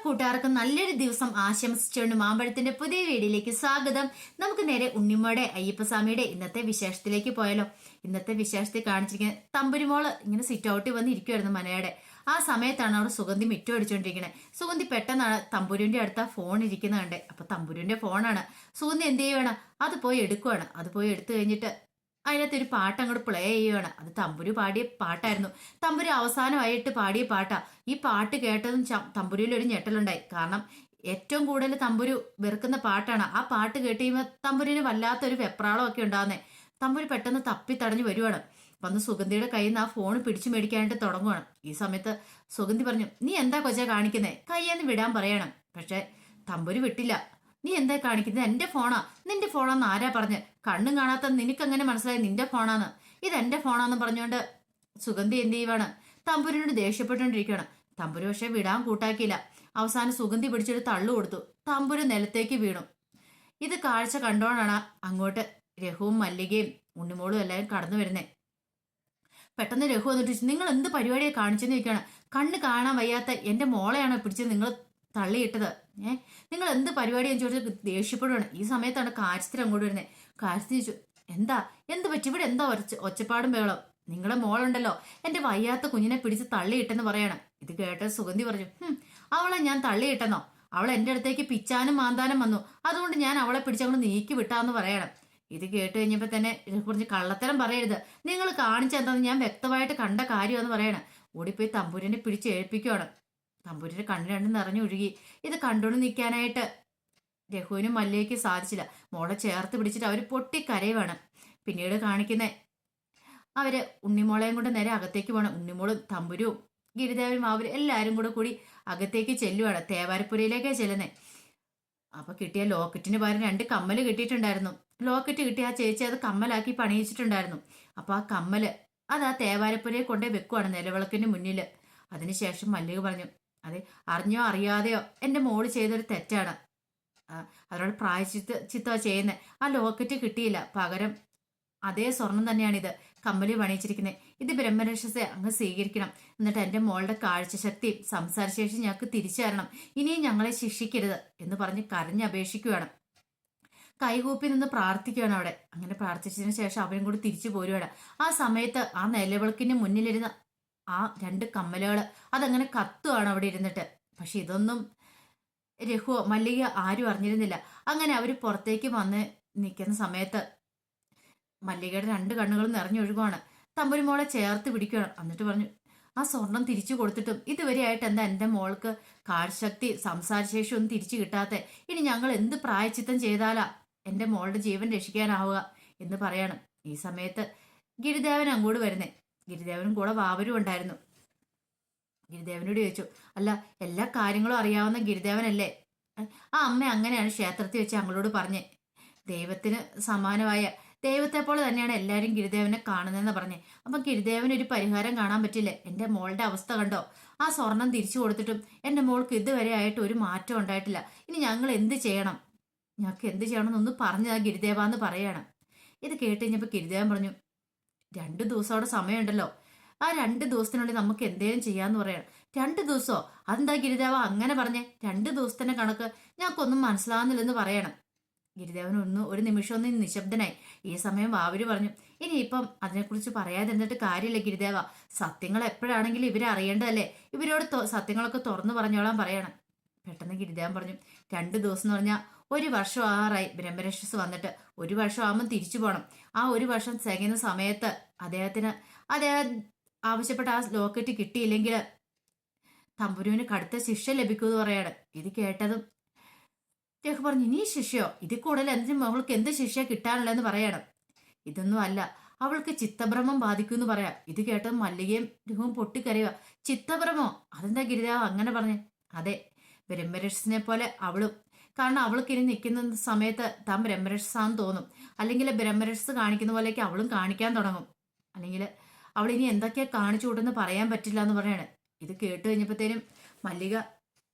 കൂട്ടുകാർക്കും നല്ലൊരു ദിവസം ആശംസിച്ചുകൊണ്ട് മാമ്പഴത്തിന്റെ പുതിയ വീഡിയോയിലേക്ക് സ്വാഗതം. നമുക്ക് നേരെ ഉണ്ണിമ്മയുടെ അയ്യപ്പസ്വാമിയുടെ ഇന്നത്തെ വിശേഷത്തിലേക്ക് പോയാലോ. ഇന്നത്തെ വിശേഷത്തിൽ കാണിച്ചിരിക്കുന്നത് തമ്പുരുമോള് ഇങ്ങനെ സിറ്റ് ഔട്ടിൽ വന്ന് ഇരിക്കുമായിരുന്നു മനയുടെ. ആ സമയത്താണ് അവിടെ സുഗന്ധി മിറ്റം അടിച്ചുകൊണ്ടിരിക്കുന്നത്. സുഗന്ധി പെട്ടെന്നാണ് തമ്പുരുവിന്റെ അടുത്ത ഫോൺ ഇരിക്കുന്നത് കണ്ടേ. അപ്പൊ തമ്പുരുവിന്റെ ഫോണാണ്. സുഗന്ധി എന്ത് ചെയ്യുവാണ്, അത് പോയി എടുക്കുവാണ്. അത് പോയി എടുത്തു കഴിഞ്ഞിട്ട് അതിനകത്തൊരു പാട്ട് അങ്ങോട്ട് പ്ലേ ചെയ്യുവാണ്. അത് തമ്പുരു പാടിയ പാട്ടായിരുന്നു. തമ്പുരു അവസാനമായിട്ട് പാടിയ പാട്ടാ. ഈ പാട്ട് കേട്ടതും തമ്പുരുവിൽ ഒരു ഞെട്ടലുണ്ടായി. കാരണം ഏറ്റവും കൂടുതൽ തമ്പുരു വെറുക്കുന്ന പാട്ടാണ്. ആ പാട്ട് കേട്ട് കഴിയുമ്പോൾ തമ്പുരുവിന് വല്ലാത്തൊരു വെപ്രാളമൊക്കെ ഉണ്ടാകുന്നേ. തമ്പുരു പെട്ടെന്ന് തപ്പി തടഞ്ഞു വരുവാണ്. വന്ന് സുഗന്ധിയുടെ കയ്യിൽ നിന്ന് ആ ഫോൺ പിടിച്ചു മേടിക്കാനായിട്ട് തുടങ്ങുവാണ്. ഈ സമയത്ത് സുഗന്ധി പറഞ്ഞു, നീ എന്താ കൊച്ചാ കാണിക്കുന്നേ, കയ്യെന്ന് വിടാൻ പറയണം. പക്ഷെ തമ്പുരു വിട്ടില്ല. നീ എന്താ കാണിക്കുന്നത്, എന്റെ ഫോണാ. നിന്റെ ഫോണാന്ന് ആരാ പറഞ്ഞ്, കണ്ണും കാണാത്ത നിനക്കെങ്ങനെ മനസ്സിലായി നിന്റെ ഫോണാന്ന്, ഇതെന്റെ ഫോണാന്ന് പറഞ്ഞുകൊണ്ട് സുഗന്ധി എന്ത് ചെയ്യുവാണ്, തമ്പുരിനോട് ദേഷ്യപ്പെട്ടുകൊണ്ടിരിക്കുകയാണ്. തമ്പുരു പക്ഷെ വിടാൻ കൂട്ടാക്കിയില്ല. അവസാനം സുഗന്ധി പിടിച്ചൊരു തള്ളു കൊടുത്തു. തമ്പുരു നിലത്തേക്ക് വീണു. ഇത് കാഴ്ച കണ്ടോണ്ടാണ് അങ്ങോട്ട് രഘുവും മല്ലികയും ഉണ്ണിമോളും എല്ലാവരും കടന്നു വരുന്നേ. പെട്ടെന്ന് രഘു വന്നിട്ട് നിങ്ങൾ എന്ത് പരിപാടിയെ കാണിച്ചെന്ന് ചോദിക്കുകയാണ്. കണ്ണ് കാണാൻ വയ്യാത്ത എന്റെ മോളെയാണ് പിടിച്ചത് നിങ്ങൾ തള്ളിയിട്ടത്. നിങ്ങൾ എന്ത് പരിപാടിയെന്ന് ചോദിച്ചാൽ ദേഷ്യപ്പെടുകയാണ്. ഈ സമയത്താണ് കാര്യസ്ഥർ അങ്ങോട്ട് വരുന്നത്. കാര്യസ്ഥ ചോദിച്ചു, എന്ത് പറ്റി, ഇവിടെ എന്താ ഒച്ചപ്പാടും ബഹളം, നിങ്ങളെ മോളുണ്ടല്ലോ എന്റെ വയ്യാത്ത കുഞ്ഞിനെ പിടിച്ച് തള്ളിയിട്ടെന്ന് പറയണം. ഇത് കേട്ട് സുഗന്ധി പറഞ്ഞു, അവളെ ഞാൻ തള്ളിയിട്ടെന്നോ, അവൾ എന്റെ അടുത്തേക്ക് പിച്ചാനും മാന്താനും വന്നു, അതുകൊണ്ട് ഞാൻ അവളെ പിടിച്ചങ്ങോട്ട് നീക്കി വിട്ടാന്ന് പറയണം. ഇത് കേട്ട് കഴിഞ്ഞപ്പോ തന്നെ കുറച്ച് കള്ളത്തരം പറയരുത്, നിങ്ങൾ കാണിച്ചെന്താന്ന് ഞാൻ വ്യക്തമായിട്ട് കണ്ട കാര്യമെന്ന് പറയണം. ഓടിപ്പോയി തമ്പൂരിനെ പിടിച്ച് ഏൽപ്പിക്കുവാണ്. തമ്പൂരിന്റെ കണ്ണ് രണ്ടും നിറഞ്ഞൊഴുകി. ഇത് കണ്ടോണ്ട് നിൽക്കാനായിട്ട് രഘുവിനും മല്ലികയ്ക്ക് സാധിച്ചില്ല. മോളെ ചേർത്ത് പിടിച്ചിട്ട് അവര് പൊട്ടിക്കരയുവാണ്. പിന്നീട് കാണിക്കുന്നേ അവര് ഉണ്ണിമോളെയും കൊണ്ട് നേരെ അകത്തേക്ക് പോകണം. ഉണ്ണിമോളും തമ്പുരും ഗിരിദേവനും അവരും എല്ലാരും കൂടി അകത്തേക്ക് ചെല്ലുവാണ്. തേവാരപ്പുരയിലേക്കാ ചെല്ലുന്നേ. അപ്പൊ കിട്ടിയ ലോക്കറ്റിന് പകരം 2 കമ്മല് കിട്ടിയിട്ടുണ്ടായിരുന്നു. ലോക്കറ്റ് കിട്ടി ആ ചേച്ചി അത് കമ്മലാക്കി പണിയിച്ചിട്ടുണ്ടായിരുന്നു. അപ്പൊ ആ കമ്മല് അത് ആ തേവാരപ്പുരയെ കൊണ്ടേ വെക്കുവാണ് നിലവിളക്കിന് മുന്നിൽ. അതിനുശേഷം മല്ലിക പറഞ്ഞു, അതെ, അറിഞ്ഞോ അറിയാതെയോ എന്റെ മോള് ചെയ്തൊരു തെറ്റാണ്, അതിനോട് ചിത്തോ ചെയ്യുന്നത്. ആ ലോക്കറ്റ് കിട്ടിയില്ല, പകരം അതേ സ്വർണം തന്നെയാണിത് കമ്മലി പണിയിച്ചിരിക്കുന്നത്. ഇത് ബ്രഹ്മരക്ഷസെ അങ്ങ് സ്വീകരിക്കണം. എന്നിട്ട് എന്റെ മോളുടെ കാഴ്ചശക്തിയും സംസാരശേഷി ഞങ്ങൾക്ക് തിരിച്ചു തരണം. ഇനിയും ഞങ്ങളെ ശിക്ഷിക്കരുത് എന്ന് പറഞ്ഞ് കരഞ്ഞപേക്ഷിക്കുകയാണ്. കൈകൂപ്പി നിന്ന് പ്രാർത്ഥിക്കുകയാണ് അവിടെ. അങ്ങനെ പ്രാർത്ഥിച്ചതിന് ശേഷം അവരും കൂടി തിരിച്ചു പോരുകയാണ്. ആ സമയത്ത് ആ നിലവിളക്കിന് മുന്നിലിരുന്ന ആ 2 കമ്മലുകൾ അതങ്ങനെ കത്തുവാണ് അവിടെ ഇരുന്നിട്ട്. പക്ഷെ ഇതൊന്നും രഘുവോ മല്ലിക ആരും അറിഞ്ഞിരുന്നില്ല. അങ്ങനെ അവര് പുറത്തേക്ക് വന്ന് നിൽക്കുന്ന സമയത്ത് മല്ലികയുടെ 2 കണ്ണുകളും നിറഞ്ഞൊഴുകുവാണ്. തമ്പുരുമോളെ ചേർത്ത് പിടിക്കുകയാണ്. എന്നിട്ട് പറഞ്ഞു, ആ സ്വർണം തിരിച്ചു കൊടുത്തിട്ടും ഇതുവരെയായിട്ട് എന്താ എന്റെ മോൾക്ക് കാഴ്ചശക്തി സംസാരശേഷി ഒന്നും തിരിച്ചു കിട്ടാത്ത, ഇനി ഞങ്ങൾ എന്ത് പ്രായച്ചിത്തം ചെയ്താലാ എന്റെ മോളുടെ ജീവൻ രക്ഷിക്കാനാവുക എന്ന് പറയാണ്. ഈ സമയത്ത് ഗിരിദേവൻ അങ്ങോട്ട് വരുന്നേ. ഗിരിദേവനും കൂടെ വാവരും ഉണ്ടായിരുന്നു. ഗിരിദേവനോട് ചോദിച്ചു, അല്ല എല്ലാ കാര്യങ്ങളും അറിയാവുന്ന ഗിരിദേവനല്ലേ? ആ അമ്മ അങ്ങനെയാണ് ക്ഷേത്രത്തിൽ വെച്ച് ഞങ്ങളോട് പറഞ്ഞേ. ദൈവത്തിന് സമാനമായ ദൈവത്തെ പോലെ തന്നെയാണ് എല്ലാവരും ഗിരിദേവനെ കാണുന്നതെന്ന് പറഞ്ഞേ. അപ്പൊ ഗിരിദേവന് ഒരു പരിഹാരം കാണാൻ പറ്റില്ലേ? എന്റെ മോളുടെ അവസ്ഥ കണ്ടോ? ആ സ്വർണം തിരിച്ചു കൊടുത്തിട്ടും എന്റെ മോൾക്ക് ഇതുവരെ ആയിട്ട് ഒരു മാറ്റം ഉണ്ടായിട്ടില്ല. ഇനി ഞങ്ങൾ എന്ത് ചെയ്യണം, ഞങ്ങൾക്ക് എന്ത് ചെയ്യണം എന്നൊന്ന് പറഞ്ഞതാ ഗിരിദേവ എന്ന് പറയാണ്. ഇത് കേട്ട് കഴിഞ്ഞപ്പോ ഗിരിദേവൻ പറഞ്ഞു, 2 ദിവസത്തോടെ സമയമുണ്ടല്ലോ, ആ 2 ദിവസത്തിനുള്ളിൽ നമുക്ക് എന്തേലും ചെയ്യാന്ന് പറയണം. 2 ദിവസമോ? അതെന്താ ഗിരിദേവ അങ്ങനെ പറഞ്ഞേ? 2 ദിവസത്തിന്റെ കണക്ക് ഞങ്ങൾക്കൊന്നും മനസ്സിലാവുന്നില്ലെന്ന് പറയണം. ഗിരിദേവൻ ഒരു നിമിഷം ഒന്ന് നിശബ്ദനായി. ഈ സമയം വാവര് പറഞ്ഞു, ഇനിയിപ്പം അതിനെക്കുറിച്ച് പറയാതെ എന്നിട്ട് കാര്യമില്ല ഗിരിദേവ, സത്യങ്ങൾ എപ്പോഴാണെങ്കിലും ഇവരെ അറിയേണ്ടതല്ലേ, ഇവരോട് സത്യങ്ങളൊക്കെ തുറന്നു പറഞ്ഞോളാൻ പറയണം. പെട്ടെന്ന് ഗിരിദേവൻ പറഞ്ഞു, 2 ദിവസം എന്ന് പറഞ്ഞാൽ 1 വർഷം ആറായി ബ്രഹ്മരക്ഷസ് വന്നിട്ട്. 1 വർഷം ആകുമ്പോൾ തിരിച്ചു പോകണം. ആ 1 വർഷം തികയുന്ന സമയത്ത് അദ്ദേഹം ആവശ്യപ്പെട്ട ആ ലോക്കറ്റ് കിട്ടിയില്ലെങ്കിൽ തമ്പുരുവിന് കടുത്ത ശിക്ഷ ലഭിക്കുമെന്ന് പറയാണ്. ഇത് കേട്ടതും രഘു പറഞ്ഞു, ഇനി ശിക്ഷയോ? ഇതിൽ കൂടുതൽ എന്തിനും അവൾക്ക് എന്ത് ശിക്ഷ കിട്ടാനുള്ളതെന്ന് പറയണം. ഇതൊന്നും അല്ല, അവൾക്ക് ചിത്തഭ്രമം ബാധിക്കുമെന്ന് പറയാം. ഇത് കേട്ടത് മല്ലികയും രഘുവും പൊട്ടിക്കരയുക. ചിത്തഭ്രമോ? അതെന്താ ഗിരിദേവ അങ്ങനെ പറഞ്ഞേ? അതെ, ബ്രഹ്മരക്ഷസിനെ പോലെ അവളും. കാരണം അവൾക്ക് ഇനി നിൽക്കുന്ന സമയത്ത് താൻ ബ്രഹ്മരക്ഷസാന്ന് തോന്നും. അല്ലെങ്കിൽ ബ്രഹ്മരക്ഷസ് കാണിക്കുന്ന പോലെയൊക്കെ അവളും കാണിക്കാൻ തുടങ്ങും. അല്ലെങ്കിൽ അവൾ ഇനി എന്തൊക്കെയാ കാണിച്ചു കൂട്ടെന്ന് പറയാൻ പറ്റില്ല എന്ന് പറയാണ്. ഇത് കേട്ട് കഴിഞ്ഞപ്പോഴത്തേനും മല്ലിക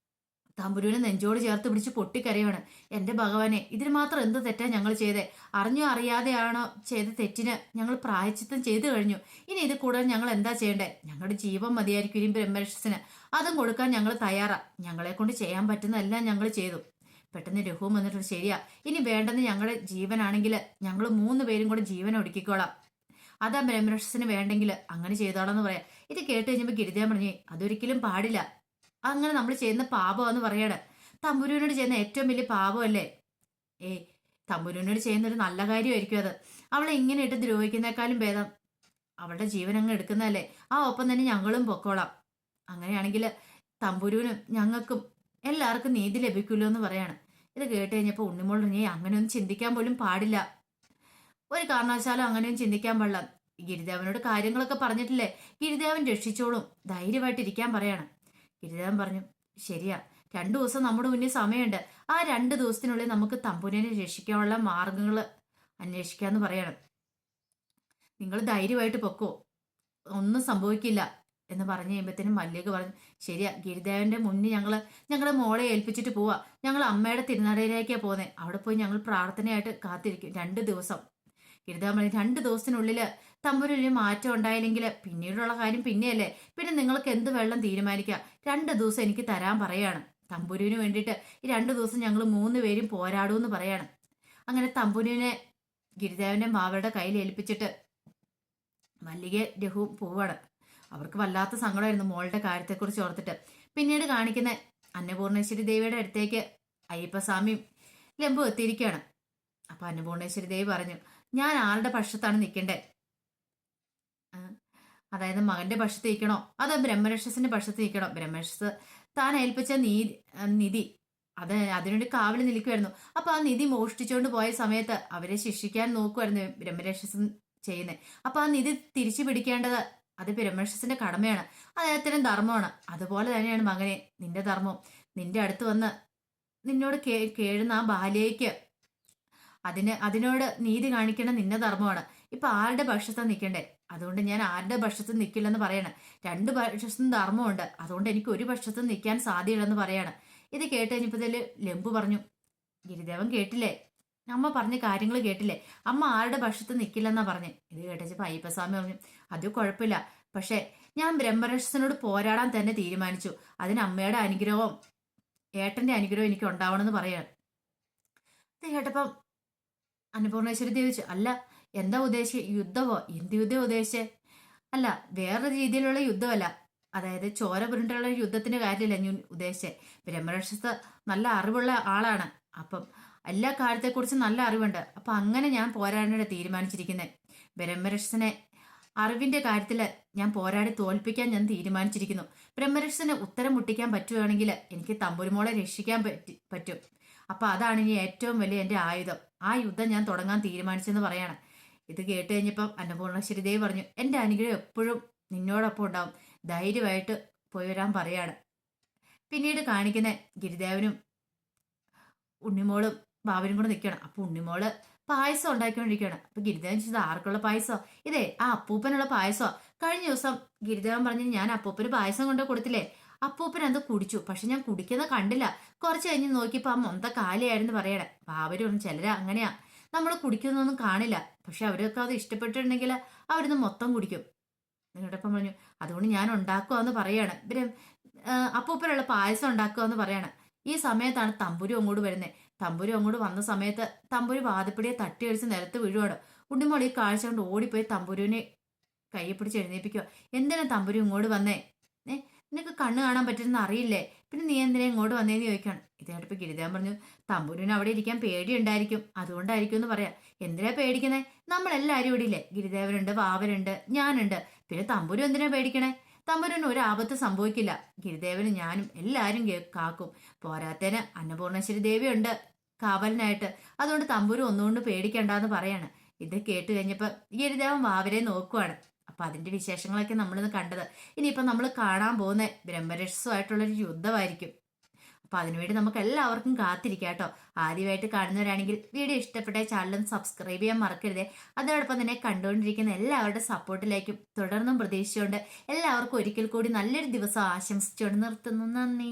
തമ്പുരുവിനെ നെഞ്ചോട് ചേർത്ത് പിടിച്ച് പൊട്ടിക്കരയാണ്. എന്റെ ഭഗവാനെ, ഇതിന് മാത്രം എന്ത് തെറ്റാ ഞങ്ങൾ ചെയ്തേ? അറിഞ്ഞോ അറിയാതെയാണോ ചെയ്ത തെറ്റിന് ഞങ്ങൾ പ്രായച്ചിത്തം ചെയ്തു കഴിഞ്ഞു. ഇനി ഇത് കൂടാതെ ഞങ്ങൾ എന്താ ചെയ്യണ്ടേ? ഞങ്ങളുടെ ജീവൻ മതിയായിരിക്കും ഇനി ബ്രഹ്മരക്ഷസിന്. അതും കൊടുക്കാൻ ഞങ്ങൾ തയ്യാറാ. ഞങ്ങളെ കൊണ്ട് ചെയ്യാൻ പറ്റുന്നതെല്ലാം ഞങ്ങൾ ചെയ്തു. പെട്ടെന്ന് രഘുവും വന്നിട്ട്, ശരിയാ, ഇനി വേണ്ടെന്ന് ഞങ്ങളുടെ ജീവനാണെങ്കിൽ ഞങ്ങൾ 3 പേരും കൂടെ ജീവൻ ഒടുക്കിക്കോളാം. അതാ ബ്രഹ്മരക്ഷസിന് വേണ്ടെങ്കിൽ അങ്ങനെ ചെയ്തോളാന്ന് പറയാം. ഇത് കേട്ട് കഴിഞ്ഞപ്പോൾ ഗിരിജ പറഞ്ഞു, അതൊരിക്കലും പാടില്ല. അങ്ങനെ നമ്മൾ ചെയ്യുന്ന പാപമെന്ന് പറയാണ്. തമ്പുരുവിനോട് ചെയ്യുന്ന ഏറ്റവും വലിയ പാപമല്ലേ? ഏയ്, തമ്പുരുവിനോട് ചെയ്യുന്ന ഒരു നല്ല കാര്യമായിരിക്കും അത്. അവളെ ഇങ്ങനെ ഇട്ട് ദ്രോഹിക്കുന്നേക്കാളും ഭേദം അവളുടെ ജീവൻ അങ്ങ് എടുക്കുന്നതല്ലേ. ആ ഒപ്പം തന്നെ ഞങ്ങളും പൊക്കോളാം. അങ്ങനെയാണെങ്കിൽ തമ്പുരുവിനും ഞങ്ങൾക്കും എല്ലാവർക്കും നീതി ലഭിക്കുമല്ലോ എന്ന് പറയാണ്. ഇത് കേട്ട് കഴിഞ്ഞപ്പോൾ ഉണ്ണിമോൾ പറഞ്ഞു, അങ്ങനെയൊന്നും ചിന്തിക്കാൻ പോലും പാടില്ല. ഒരു കാരണവശാലും അങ്ങനെയൊന്നും ചിന്തിക്കാൻ പാടില്ല. ഗിരിദേവനോട് കാര്യങ്ങളൊക്കെ പറഞ്ഞിട്ടില്ലേ, ഗിരിദേവൻ രക്ഷിച്ചോളും, ധൈര്യമായിട്ടിരിക്കാൻ പറയാണ്. ഗിരിദേവൻ പറഞ്ഞു, ശരിയാ, 2 ദിവസം നമ്മുടെ മുന്നിൽ സമയമുണ്ട്. ആ 2 ദിവസത്തിനുള്ളിൽ നമുക്ക് തമ്പുരിനെ രക്ഷിക്കാനുള്ള മാർഗങ്ങൾ അന്വേഷിക്കാന്ന് പറയണം. നിങ്ങൾ ധൈര്യമായിട്ട് പൊക്കോ, ഒന്നും സംഭവിക്കില്ല എന്ന് പറഞ്ഞു കഴിയുമ്പോഴത്തേനും മല്ലിക പറഞ്ഞു, ശരിയാ, ഗിരിദേവന്റെ മുന്നിൽ ഞങ്ങളെ മോളെ ഏൽപ്പിച്ചിട്ട് പോവാ. ഞങ്ങൾ അമ്മയുടെ തിരുനടയിലേക്കാണ് പോകുന്നത്. അവിടെ പോയി ഞങ്ങൾ പ്രാർത്ഥനയായിട്ട് കാത്തിരിക്കും 2 ദിവസം. ഗിരിദേവൻ പറഞ്ഞു, 2 ദിവസത്തിനുള്ളിൽ തമ്പുരുവിന് മാറ്റം ഉണ്ടായില്ലെങ്കിൽ പിന്നീടുള്ള കാര്യം പിന്നെയല്ലേ. പിന്നെ നിങ്ങൾക്ക് എന്ത് വെള്ളം തീരുമാനിക്കാം. 2 ദിവസം എനിക്ക് തരാൻ പറയാണ്. തമ്പുരുവിന് വേണ്ടിയിട്ട് ഈ 2 ദിവസം ഞങ്ങൾ 3 പേരും പോരാടൂന്ന് പറയാണ്. അങ്ങനെ തമ്പുരുവിനെ ഗിരിദേവന്റെ മാവയുടെ കയ്യിൽ ഏൽപ്പിച്ചിട്ട് മല്ലിക രഘുവും പോവാണ്. അവർക്ക് വല്ലാത്ത സങ്കടമായിരുന്നു മോളുടെ കാര്യത്തെക്കുറിച്ച് ഓർത്തിട്ട്. പിന്നീട് കാണിക്കുന്ന അന്നപൂർണേശ്വരി ദേവിയുടെ അടുത്തേക്ക് അയ്യപ്പസ്വാമിയും ലംബു എത്തിയിരിക്കുകയാണ്. അപ്പൊ അന്നപൂർണേശ്വരി ദേവി പറഞ്ഞു, ഞാൻ ആരുടെ പക്ഷത്താണ് നിൽക്കേണ്ടത്? അതായത് മകന്റെ പക്ഷത്ത് നിൽക്കണോ അതോ ബ്രഹ്മരക്ഷസിന്റെ പക്ഷത്ത് നിൽക്കണോ? ബ്രഹ്മരക്ഷസ് താൻ ഏൽപ്പിച്ച നിധി അതിനുവേണ്ടി കാവല് നിൽക്കുമായിരുന്നു. അപ്പൊ ആ നിധി മോഷ്ടിച്ചുകൊണ്ട് പോയ സമയത്ത് അവരെ ശിക്ഷിക്കാൻ നോക്കുമായിരുന്നു ബ്രഹ്മരക്ഷസൻ ചെയ്യുന്നത്. അപ്പൊ ആ നിധി തിരിച്ചു പിടിക്കേണ്ടത് അത് ബ്രഹ്മരക്ഷസിന്റെ കടമയാണ്, അദ്ദേഹത്തിന്റെ ധർമ്മമാണ്. അതുപോലെ തന്നെയാണ് മകനെ നിന്റെ ധർമ്മം. നിന്റെ അടുത്ത് വന്ന് നിന്നോട് കേഴുന്ന ആ ബാല്യയ്ക്ക് അതിനോട് നീതി കാണിക്കണം നിന്റെ ധർമ്മമാണ്. ഇപ്പൊ ആരുടെ പക്ഷത്താണ് നിൽക്കണ്ടേ? അതുകൊണ്ട് ഞാൻ ആരുടെ പക്ഷത്ത് നിൽക്കില്ലെന്ന് പറയണം. 2 പക്ഷത്തും ധർമ്മമുണ്ട്, അതുകൊണ്ട് എനിക്ക് ഒരു പക്ഷത്തും നിൽക്കാൻ സാധ്യതയില്ലെന്ന് പറയാണ്. ഇത് കേട്ട് കഴിഞ്ഞപ്പോഴത്തേല് ലംബു പറഞ്ഞു, ഗിരിദേവൻ കേട്ടില്ലേ, അമ്മ പറഞ്ഞ കാര്യങ്ങൾ കേട്ടില്ലേ? അമ്മ ആരുടെ പക്ഷത്ത് നിൽക്കില്ലെന്നാ പറഞ്ഞേ. ഇത് കേട്ടപ്പോ അയ്യപ്പസ്വാമി പറഞ്ഞു, അത് കുഴപ്പമില്ല, പക്ഷെ ഞാൻ ബ്രഹ്മരക്ഷസിനോട് പോരാടാൻ തന്നെ തീരുമാനിച്ചു. അതിന് അമ്മയുടെ അനുഗ്രഹവും ഏട്ടന്റെ അനുഗ്രഹവും എനിക്ക് ഉണ്ടാവണമെന്ന് പറയാണ്. ഇത് കേട്ടപ്പം അന്നപൂർണേശ്വരി ദേവിച്ചു, അല്ല, എന്താ ഉദ്ദേശിച്ചത്? യുദ്ധമോ? എന്ത് യുദ്ധം ഉദ്ദേശിച്ചേ? അല്ല, വേറൊരു രീതിയിലുള്ള യുദ്ധമല്ല, അതായത് ചോര പുരണ്ടുള്ള യുദ്ധത്തിന്റെ കാര്യമല്ല ഞാൻ ഉദ്ദേശിച്ചേ. ബ്രഹ്മരക്ഷസ് നല്ല അറിവുള്ള ആളാണ്. അപ്പം എല്ലാ കാര്യത്തെക്കുറിച്ചും നല്ല അറിവുണ്ട്. അപ്പൊ അങ്ങനെ ഞാൻ പോരാടാനാണ് തീരുമാനിച്ചിരിക്കുന്നത്. ബ്രഹ്മരക്ഷസിനെ അറിവിന്റെ കാര്യത്തിൽ ഞാൻ പോരാടി തോൽപ്പിക്കാൻ ഞാൻ തീരുമാനിച്ചിരിക്കുന്നു. ബ്രഹ്മരക്ഷസിനെ ഉത്തരം മുട്ടിക്കാൻ പറ്റുകയാണെങ്കിൽ എനിക്ക് തമ്പുരുമോളെ രക്ഷിക്കാൻ പറ്റും. അപ്പൊ അതാണ് ഇനി ഏറ്റവും വലിയ എന്റെ ആയുധം. ആ യുദ്ധം ഞാൻ തുടങ്ങാൻ തീരുമാനിച്ചെന്ന് പറയാണ്. ഇത് കേട്ട് കഴിഞ്ഞപ്പം അന്നപൂർണേശ്വരി ദേവി പറഞ്ഞു, എന്റെ അനുഗ്രഹം എപ്പോഴും നിന്നോടൊപ്പം ഉണ്ടാവും, ധൈര്യമായിട്ട് പോയി വരാൻ പറയാണ്. പിന്നീട് കാണിക്കുന്ന ഗിരിദേവനും ഉണ്ണിമോളും ബാബനും കൂടെ നിൽക്കണം. അപ്പൊ ഉണ്ണിമോള് പായസം ഉണ്ടാക്കിക്കൊണ്ടിരിക്കുകയാണ്. അപ്പൊ ഗിരിദേവൻ ചോദിച്ചത്, ആർക്കുള്ള പായസോ? ഇതേ ആ അപ്പൂപ്പനുള്ള പായസോ. കഴിഞ്ഞ ദിവസം ഗിരിദേവൻ പറഞ്ഞു, ഞാൻ അപ്പൂപ്പന് പായസം കൊണ്ട് കൊടുത്തില്ലേ, അപ്പൂപ്പൻ അത് കുടിച്ചു, പക്ഷെ ഞാൻ കുടിക്കുന്ന കണ്ടില്ല. കുറച്ച് കഴിഞ്ഞ് നോക്കിയപ്പോ ആ മൊന്ത കാലിയായിരുന്നു പറയണേ. ബാബര് പറഞ്ഞു, ചിലര് അങ്ങനെയാ, നമ്മൾ കുടിക്കുന്നൊന്നും കാണില്ല, പക്ഷെ അവരൊക്കെ അത് ഇഷ്ടപ്പെട്ടിട്ടുണ്ടെങ്കിൽ അവരിന്ന് മൊത്തം കുടിക്കും. നിങ്ങളോടൊപ്പം പറഞ്ഞു, അതുകൊണ്ട് ഞാൻ ഉണ്ടാക്കുവാന്ന് പറയാണ്. അപ്പൂപ്പനുള്ള പായസം ഉണ്ടാക്കുവാന്ന് പറയാണ്. ഈ സമയത്താണ് തമ്പുരു അങ്ങോട്ട് വരുന്നത്. തമ്പുരു അങ്ങോട്ട് വന്ന സമയത്ത് തമ്പുരു വാതിപ്പിടിയെ തട്ടിയടിച്ച് നിലത്ത് വീഴുവാണ്. ഉണ്ണിമോൾ ഈ കാഴ്ച കൊണ്ട് ഓടിപ്പോയി തമ്പുരുവിനെ കയ്യെ പിടിച്ച് എഴുന്നേപ്പിക്കുക. എന്തിനാ തമ്പുരു ഇങ്ങോട്ട് വന്നേ? നിനക്ക് കണ്ണ് കാണാൻ പറ്റുന്ന അറിയില്ലേ, പിന്നെ നീ എന്തിനാ ഇങ്ങോട്ട് വന്നേന്ന് ചോദിക്കാണ്. ഇതേട്ടപ്പോ ഗിരിദേവൻ പറഞ്ഞു, തമ്പുരുവിന് അവിടെ ഇരിക്കാൻ പേടിയുണ്ടായിരിക്കും, അതുകൊണ്ടായിരിക്കും എന്ന് പറയാം. എന്തിനാ പേടിക്കണേ? നമ്മളെല്ലാവരും ഇവിടെ ഇല്ലേ, ഗിരിദേവനുണ്ട്, വാവനുണ്ട്, ഞാനുണ്ട്, പിന്നെ തമ്പുരു എന്തിനാ പേടിക്കണേ? തമ്പുരുവിന് ഒരു ആപത്ത് സംഭവിക്കില്ല. ഗിരിദേവനും ഞാനും എല്ലാവരും കാക്കും. പോരാത്തേന് അന്നപൂർണേശ്വരി ദേവിയുണ്ട് കാവലിനായിട്ട്, അതുകൊണ്ട് തമ്പുരു ഒന്നുകൊണ്ട് പേടിക്കണ്ടെന്ന് പറയാണ്. ഇത് കേട്ട് കഴിഞ്ഞപ്പോ ഗിരിദേവൻ വാവരെ നോക്കുവാണ്. അപ്പൊ അതിന്റെ വിശേഷങ്ങളൊക്കെ നമ്മളിന്ന് കണ്ടത്. ഇനിയിപ്പൊ നമ്മൾ കാണാൻ പോകുന്ന ബ്രഹ്മരക്ഷസുമായിട്ടുള്ളൊരു യുദ്ധമായിരിക്കും. അപ്പൊ അതിനുവേണ്ടി നമുക്ക് എല്ലാവർക്കും കാത്തിരിക്കാം കേട്ടോ. ആദ്യമായിട്ട് കാണുന്നവരാണെങ്കിൽ വീഡിയോ ഇഷ്ടപ്പെട്ട ചാനലും സബ്സ്ക്രൈബ് ചെയ്യാൻ മറക്കരുതേ. അതോടൊപ്പം തന്നെ കണ്ടുകൊണ്ടിരിക്കുന്ന എല്ലാവരുടെ സപ്പോർട്ടിലേക്കും തുടർന്നും പ്രതീക്ഷിച്ചുകൊണ്ട് എല്ലാവർക്കും ഒരിക്കൽ കൂടി നല്ലൊരു ദിവസം ആശംസിച്ചുകൊണ്ട് നിർത്തുന്നു. നന്ദി.